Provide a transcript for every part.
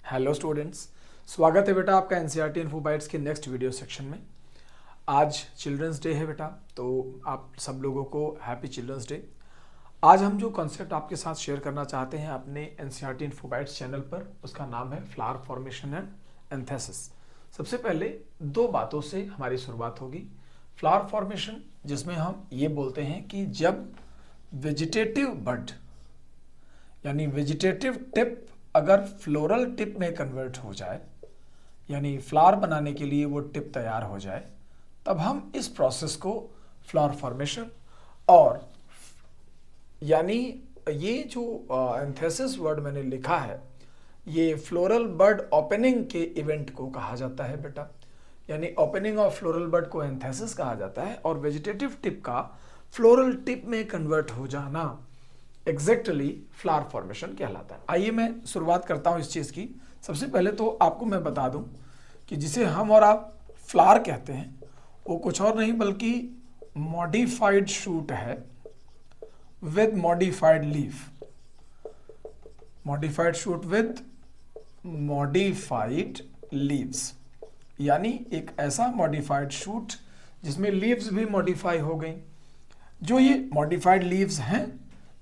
Hello students, स्वागत है बेटा आपका एनसीईआरटी इन्फो बाइट्स के नेक्स्ट वीडियो सेक्शन में। आज चिल्ड्रंस डे है बेटा, तो आप सब लोगों को हैप्पी चिल्ड्रंस डे। आज हम जो कॉन्सेप्ट आपके साथ शेयर करना चाहते हैं अपने एनसीईआरटी इन्फो बाइट्स चैनल पर, उसका नाम है फ्लावर फॉर्मेशन एंड एंथेसिस। सबसे पहले दो बातों से हमारी शुरुआत होगी। फ्लावर फॉर्मेशन, जिसमें हम ये बोलते हैं कि जब वेजिटेटिव बड यानी वेजिटेटिव टिप अगर फ्लोरल टिप में कन्वर्ट हो जाए, यानी फ्लावर बनाने के लिए वो टिप तैयार हो जाए, तब हम इस प्रोसेस को फ्लावर फॉर्मेशन और यानी ये जो एंथेसिस वर्ड मैंने लिखा है, ये फ्लोरल बड ओपनिंग के इवेंट को कहा जाता है बेटा। यानी ओपनिंग ऑफ फ्लोरल बड को एंथेसिस कहा जाता है और वेजिटेटिव टिप का फ्लोरल टिप में कन्वर्ट हो जाना एग्जैक्टली फ्लावर फॉर्मेशन कहलाता है। आइए मैं शुरुआत करता हूं इस चीज की। सबसे पहले तो आपको मैं बता दूं कि जिसे हम और आप फ्लावर कहते हैं वो कुछ और नहीं बल्कि मॉडिफाइड शूट है with modified leaf. Modified shoot with modified leaves, यानी एक ऐसा मॉडिफाइड शूट जिसमें लीव्स भी मॉडिफाई हो गई। जो ये मॉडिफाइड लीव्स हैं,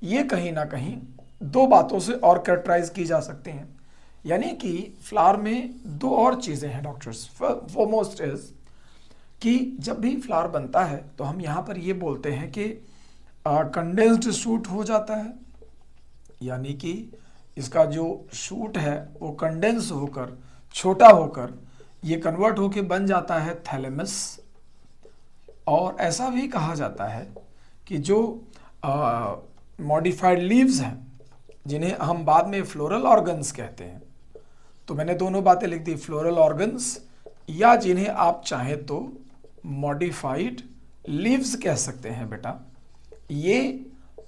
ये कहीं ना कहीं दो बातों से और कैरेक्टराइज की जा सकती हैं। यानी कि फ्लावर में दो और चीज़ें हैं डॉक्टर्स। फॉरमोस्ट इज कि जब भी फ्लावर बनता है तो हम यहाँ पर ये बोलते हैं कि कंडेंस्ड शूट हो जाता है, यानी कि इसका जो शूट है वो कंडेंस होकर, छोटा होकर ये कन्वर्ट होकर बन जाता है थैलेमस। और ऐसा भी कहा जाता है कि जो मॉडिफाइड लीव्स हैं, जिन्हें हम बाद में फ्लोरल ऑर्गन्स कहते हैं, तो मैंने दोनों बातें लिख दी, फ्लोरल ऑर्गन्स या जिन्हें आप चाहें तो मॉडिफाइड लीव्स कह सकते हैं बेटा। ये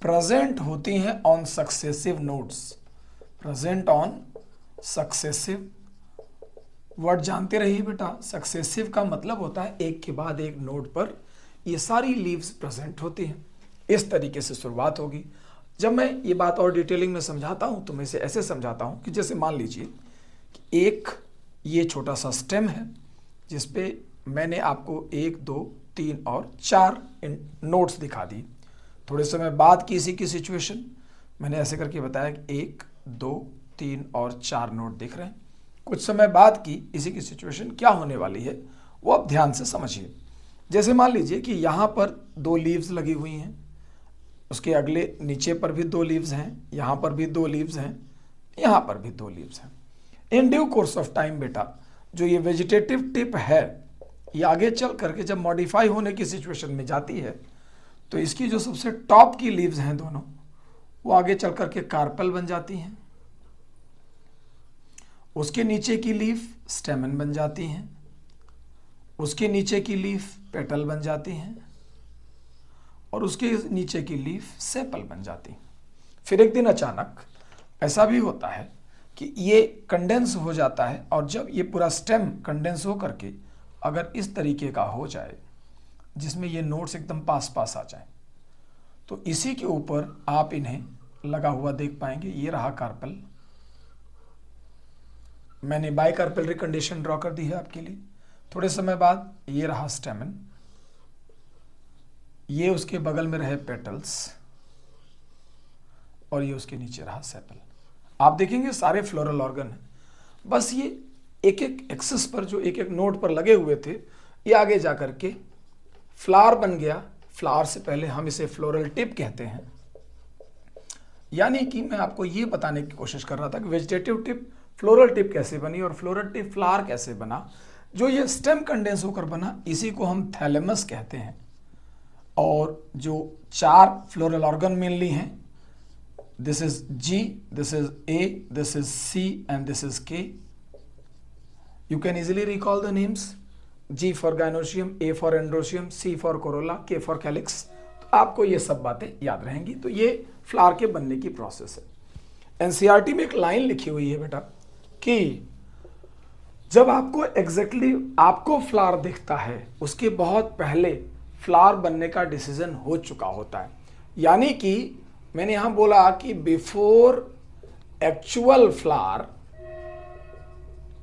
प्रेजेंट होती हैं on successive nodes. Present on successive, word जानते रहिए बेटा। सक्सेसिव का मतलब होता है एक के बाद एक नोड पर ये सारी लीव्स प्रेजेंट होती हैं। इस तरीके से शुरुआत होगी। जब मैं ये बात और डिटेलिंग में समझाता हूं तो मैं इसे ऐसे समझाता हूं कि जैसे मान लीजिए कि एक ये छोटा सा स्टेम है जिस पे मैंने आपको 1, 2, 3 और 4 नोट्स दिखा दी। थोड़े समय बाद की इसी की सिचुएशन मैंने ऐसे करके बताया कि 1, 2, 3 और 4 नोट दिख रहे हैं। कुछ समय बाद की इसी की सिचुएशन क्या होने वाली है वो आप ध्यान से समझिए। जैसे मान लीजिए कि यहाँ पर 2 लीव्स लगी हुई हैं, उसके अगले नीचे पर भी 2 लीव्स हैं, यहाँ पर भी 2 लीव्स हैं, यहाँ पर भी 2 लीव्स हैं। In due course of time बेटा, जो ये वेजिटेटिव टिप है, ये आगे चल करके जब मॉडिफाई होने की सिचुएशन में जाती है तो इसकी जो सबसे टॉप की लीव्स हैं दोनों, वो आगे चल करके कार्पेल बन जाती हैं। उसके नीचे की लीफ स्टेमन बन जाती हैं। उसके नीचे की लीफ पेटल बन जाती हैं और उसके नीचे की लीफ सेपल बन जाती। फिर एक दिन अचानक ऐसा भी होता है कि ये कंडेंस हो जाता है और जब ये पूरा स्टेम कंडेंस हो करके अगर इस तरीके का हो जाए जिसमें ये नोट्स एकदम पास पास आ जाए, तो इसी के ऊपर आप इन्हें लगा हुआ देख पाएंगे। ये रहा कार्पेल, मैंने बाई कार्पेलरी कंडीशन ड्रॉ कर दी है आपके लिए। थोड़े समय बाद ये रहा स्टेमन, ये उसके बगल में रहे पेटल्स और ये उसके नीचे रहा सेपल। आप देखेंगे सारे फ्लोरल ऑर्गन हैं, बस ये एक एक एक्सिस पर जो एक एक नोड पर लगे हुए थे, ये आगे जाकर के फ्लावर बन गया। फ्लावर से पहले हम इसे फ्लोरल टिप कहते हैं। यानी कि मैं आपको ये बताने की कोशिश कर रहा था कि वेजिटेटिव टिप फ्लोरल टिप कैसे बनी और फ्लोरल टिप फ्लावर कैसे बना। जो ये स्टेम कंडेंस होकर बना, इसी को हम थैलेमस कहते हैं। और जो 4 फ्लोरल ऑर्गन मेनली हैं, this is G, this is A, this is C and this is K. You can easily recall the names. G for gynoecium, A for androecium, C for corolla, K for calyx. तो आपको ये सब बातें याद रहेंगी। तो ये flower के बनने की प्रोसेस है। एनसीईआरटी में एक लाइन लिखी हुई है बेटा कि जब आपको एग्जैक्टली आपको फ्लावर दिखता है, उसके बहुत पहले फ्लावर बनने का डिसीजन हो चुका होता है। यानी कि मैंने यहां बोला कि before actual flower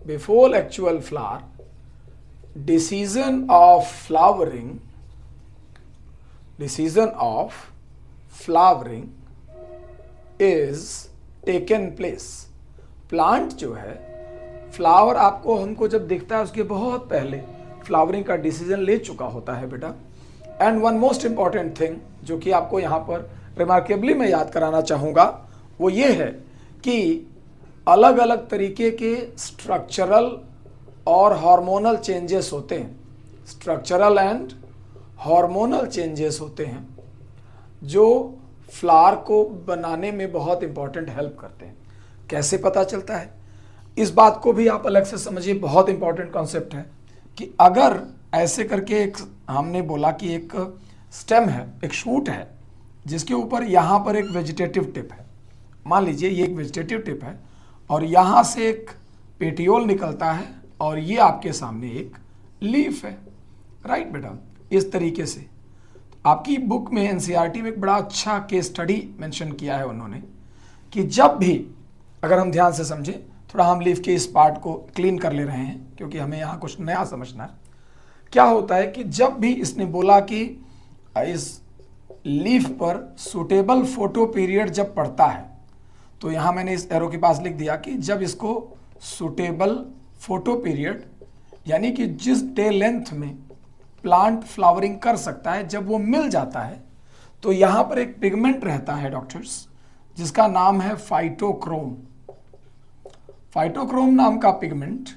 before actual flower, decision of flowering is taken place. Plant जो है, फ्लावर आपको हमको जब दिखता है उसके बहुत पहले फ्लावरिंग का डिसीजन ले चुका होता है बेटा. And one most important thing जो कि आपको यहाँ पर रिमार्केबली मैं याद कराना चाहूँगा वो ये है कि अलग अलग तरीके के स्ट्रक्चरल और हार्मोनल चेंजेस होते हैं. स्ट्रक्चरल एंड हार्मोनल चेंजेस होते हैं जो फ्लावर को बनाने में बहुत इंपॉर्टेंट हेल्प करते हैं. कैसे पता चलता है इस बात को भी आप अलग से समझिए. बहुत इंपॉर्टेंट कॉन्सेप्ट है कि अगर ऐसे करके एक हमने बोला कि एक स्टेम है, एक शूट है जिसके ऊपर यहाँ पर एक वेजिटेटिव टिप है. मान लीजिए ये एक वेजिटेटिव टिप है और यहाँ से एक पेटियोल निकलता है और ये आपके सामने एक लीफ है. राइट बेटा, इस तरीके से आपकी बुक में एनसीईआरटी में एक बड़ा अच्छा केस स्टडी मेंशन किया है उन्होंने कि जब भी, अगर हम ध्यान से समझें, थोड़ा हम लीफ के इस पार्ट को क्लीन कर ले रहे हैं क्योंकि हमें यहाँ कुछ नया समझना है. क्या होता है कि जब भी इसने बोला कि इस लीफ पर सूटेबल फोटो पीरियड जब पड़ता है, तो यहाँ मैंने इस एरो के पास लिख दिया कि जब इसको सूटेबल फोटो पीरियड यानी कि जिस डे लेंथ में प्लांट फ्लावरिंग कर सकता है जब वो मिल जाता है, तो यहाँ पर एक पिगमेंट रहता है डॉक्टर्स जिसका नाम है फाइटोक्रोम. फाइटोक्रोम नाम का पिगमेंट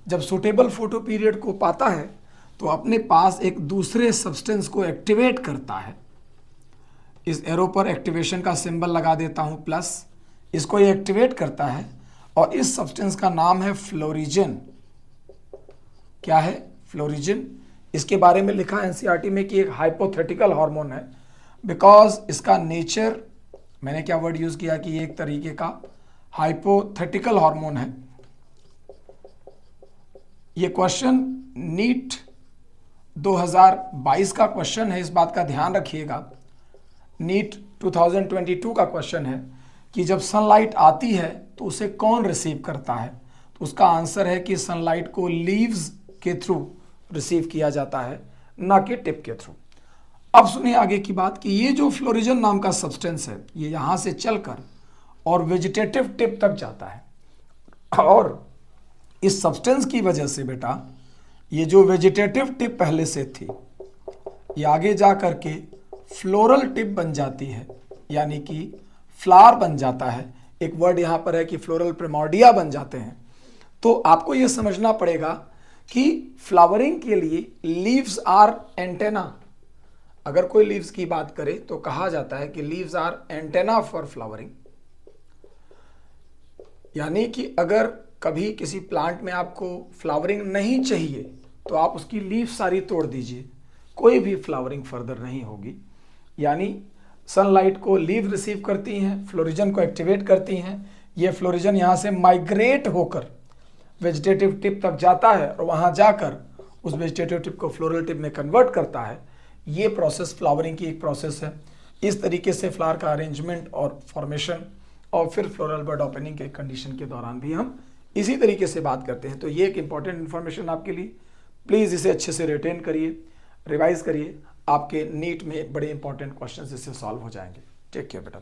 जब सूटेबल फोटो पीरियड को पाता है तो अपने पास एक दूसरे सब्सटेंस को एक्टिवेट करता है. इस एरो पर एक्टिवेशन का सिंबल लगा देता हूं प्लस. इसको ये एक्टिवेट करता है और इस सब्सटेंस का नाम है फ्लोरिजिन. क्या है? फ्लोरिजिन. इसके बारे में लिखा एनसीईआरटी में कि एक हाइपोथेटिकल हार्मोन है बिकॉज इसका नेचर, मैंने क्या वर्ड यूज किया कि ये एक तरीके का हाइपोथेटिकल हार्मोन है. ये क्वेश्चन नीट 2022 का क्वेश्चन है, इस बात का ध्यान रखिएगा. नीट 2022 का क्वेश्चन है कि जब सनलाइट आती है तो उसे कौन रिसीव करता है, तो उसका आंसर है कि सनलाइट को लीव्स के थ्रू रिसीव किया जाता है, ना कि टिप के थ्रू. अब सुनिए आगे की बात कि ये जो फ्लोरिजन नाम का सब्सटेंस है ये यहाँ से चलकर और वेजिटेटिव टिप तक जाता है और इस सब्सटेंस की वजह से बेटा ये जो वेजिटेटिव टिप पहले से थी ये आगे जा करके फ्लोरल टिप बन जाती है, यानी कि फ्लावर बन जाता है. एक वर्ड यहाँ पर है कि फ्लोरल प्रिमोर्डिया बन जाते हैं. तो आपको ये समझना पड़ेगा कि फ्लावरिंग के लिए लीव्स आर एंटेना. अगर कोई लीव्स की बात करे तो कहा जाता है कि leaves are antenna for flowering. यानी कि अगर कभी किसी प्लांट में आपको फ्लावरिंग नहीं चाहिए तो आप उसकी लीफ सारी तोड़ दीजिए, कोई भी फ्लावरिंग फर्दर नहीं होगी. यानी सनलाइट को लीव रिसीव करती हैं, फ्लोरिजन को एक्टिवेट करती हैं. ये फ्लोरिजन यहाँ से माइग्रेट होकर वेजिटेटिव टिप तक जाता है और वहाँ जाकर उस वेजिटेटिव टिप को फ्लोरल टिप में कन्वर्ट करता है. ये प्रोसेस फ्लावरिंग की एक प्रोसेस है. इस तरीके से फ्लावर का अरेंजमेंट और फॉर्मेशन और फिर फ्लोरल बड ओपनिंग के कंडीशन के दौरान भी हम इसी तरीके से बात करते हैं. तो ये एक इंपॉर्टेंट इन्फॉर्मेशन आपके लिए. प्लीज़ इसे अच्छे से रिटेन करिए, रिवाइज करिए. आपके नीट में बड़े इंपॉर्टेंट क्वेश्चन इससे सॉल्व हो जाएंगे. टेक केयर बेटा.